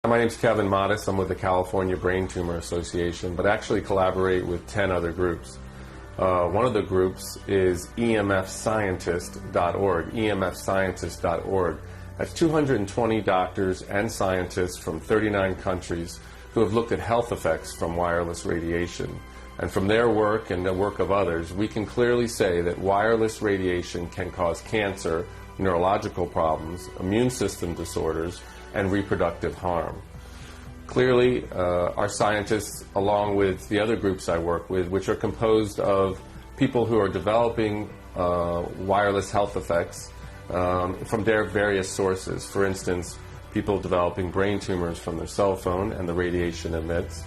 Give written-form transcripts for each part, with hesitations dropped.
My name's Kevin Modis. I'm with the California Brain Tumor Association, but actually collaborate with 10 other groups. One of the groups is emfscientist.org, emfscientist.org. That's 220 doctors and scientists from 39 countries who have looked at health effects from wireless radiation. And from their work and the work of others, we can clearly say that wireless radiation can cause cancer, neurological problems, immune system disorders, and reproductive harm. Clearly, our scientists, along with the other groups I work with, which are composed of people who are developing wireless health effects from their various sources. For instance, people developing brain tumors from their cell phone and the radiation emits.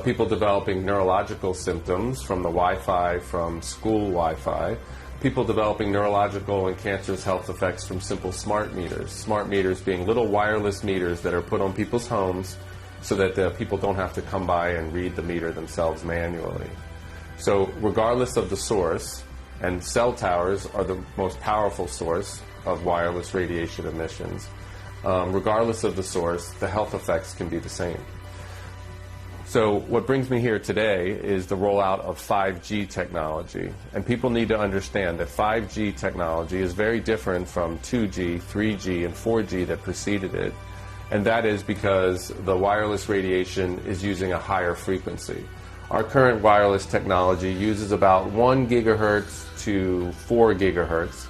People developing neurological symptoms from the Wi-Fi, from school Wi-Fi. People developing neurological and cancerous health effects from simple smart meters. Smart meters being little wireless meters that are put on people's homes so that people don't have to come by and read the meter themselves manually. So regardless of the source, and cell towers are the most powerful source of wireless radiation emissions, regardless of the source, the health effects can be the same. So what brings me here today is the rollout of 5G technology. And people need to understand that 5G technology is very different from 2G, 3G, and 4G that preceded it. And that is because the wireless radiation is using a higher frequency. Our current wireless technology uses about 1 gigahertz to 4 gigahertz.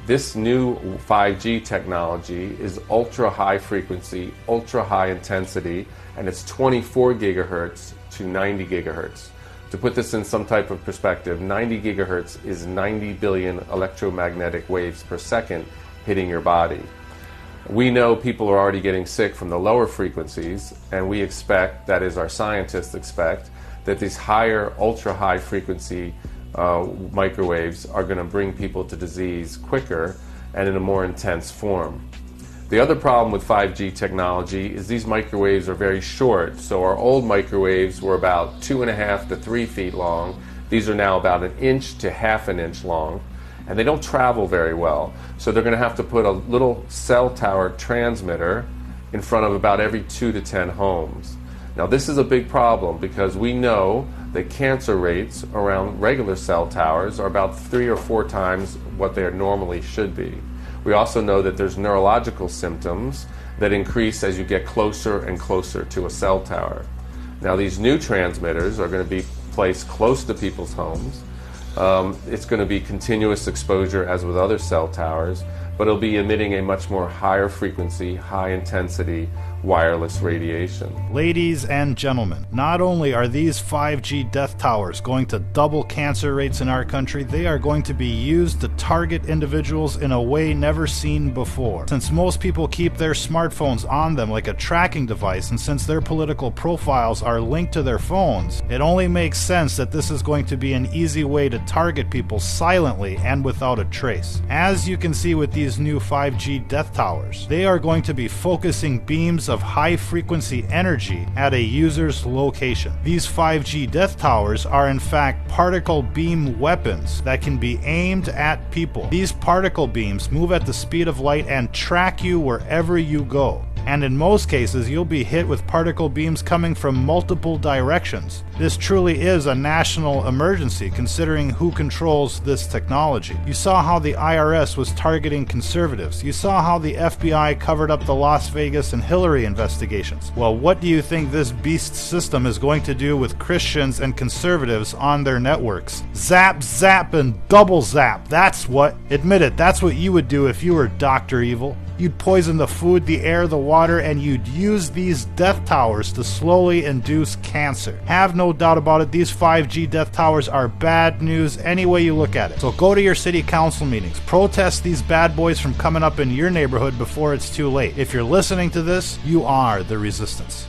This new 5G technology is ultra high frequency, ultra high intensity, and it's 24 gigahertz to 90 gigahertz. To put this in some type of perspective, 90 gigahertz is 90 billion electromagnetic waves per second hitting your body. We know people are already getting sick from the lower frequencies, and we expect, that is our scientists expect, that these higher, ultra high frequency microwaves are going to bring people to disease quicker and in a more intense form. The other problem with 5G technology is these microwaves are very short. So our old microwaves were about 2.5 to 3 feet long. These are now about 1 inch to half an inch long, and they don't travel very well. So they're going to have to put a little cell tower transmitter in front of about every 2 to 10 homes. Now this is a big problem because we know that cancer rates around regular cell towers are about 3 or 4 times what they normally should be. We also know that there's neurological symptoms that increase as you get closer and closer to a cell tower. Now these new transmitters are going to be placed close to people's homes. It's going to be continuous exposure as with other cell towers, but it'll be emitting a much more higher frequency, high intensity wireless radiation. Ladies and gentlemen, not only are these 5G death towers going to double cancer rates in our country, they are going to be used to target individuals in a way never seen before. Since most people keep their smartphones on them like a tracking device, and since their political profiles are linked to their phones, it only makes sense that this is going to be an easy way to target people silently and without a trace. As you can see with these new 5G death towers, they are going to be focusing beams of high-frequency energy at a user's location. These 5G death towers are in fact particle beam weapons that can be aimed at people. These particle beams move at the speed of light and track you wherever you go. And in most cases, you'll be hit with particle beams coming from multiple directions. This truly is a national emergency, considering who controls this technology. You saw how the IRS was targeting conservatives. You saw how the FBI covered up the Las Vegas and Hillary investigations. Well, what do you think this beast system is going to do with Christians and conservatives on their networks? Zap, zap, and double zap. That's what. Admit it, that's what you would do if you were Dr. Evil. You'd poison the food, the air, the water, and you'd use these death towers to slowly induce cancer. Have no doubt about it, these 5G death towers are bad news any way you look at it. So go to your city council meetings. Protest these bad boys from coming up in your neighborhood before it's too late. If you're listening to this, you are the resistance.